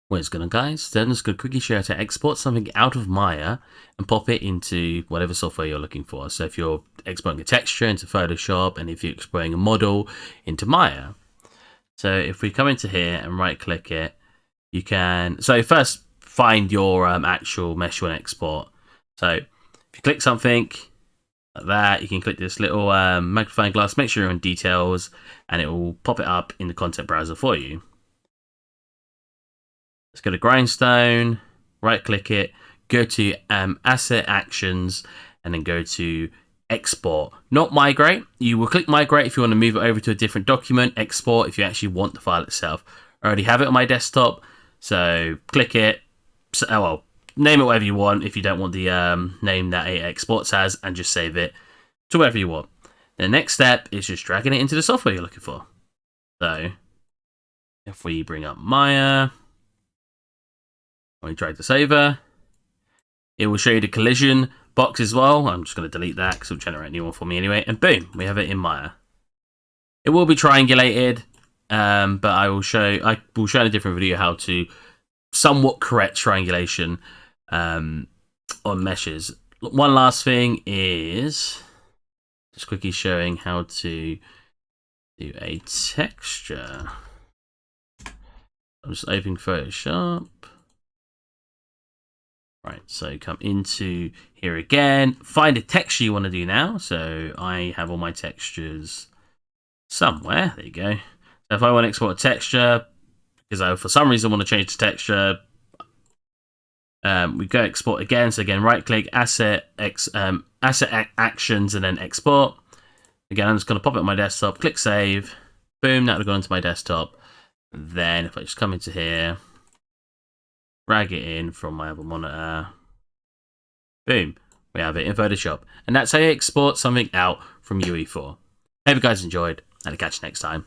What it's gonna, guys, then it's gonna quickly show you how to export something out of Maya and pop it into whatever software you're looking for. So if you're exporting a texture into Photoshop, and if you're exporting a model into Maya. So if we come into here and right click it, you can, so first find your actual mesh you want to export. So if you click something like that, you can click this little magnifying glass, make sure you're on details, and it will pop it up in the content browser for you. Let's go to Grindstone, right click it, go to Asset Actions, and then go to Export. Not Migrate. You will click Migrate if you want to move it over to a different document. Export if you actually want the file itself. I already have it on my desktop, so click it. So, well, name it whatever you want if you don't want the name that it exports as, and just save it to wherever you want. The next step is just dragging it into the software you're looking for. So if we bring up Maya, we drag this over, it will show you the collision box as well. I'm just going to delete that because it'll generate a new one for me anyway. And boom, we have it in Maya. It will be triangulated, but I will show in a different video how to somewhat correct triangulation on meshes. One last thing is just quickly showing how to do a texture. I'm just opening Photoshop. Right, so come into here again, find a texture you want to do now. So I have all my textures somewhere. There you go. So if I want to export a texture, because I for some reason want to change the texture, we go export again. So again, right click, asset actions, and then export. Again, I'm just going to pop it on my desktop, click save, boom, that'll go into my desktop. Then if I just come into here, drag it in from my other monitor, boom, we have it in Photoshop. And that's how you export something out from UE4. Hope you guys enjoyed, and I'll catch you next time.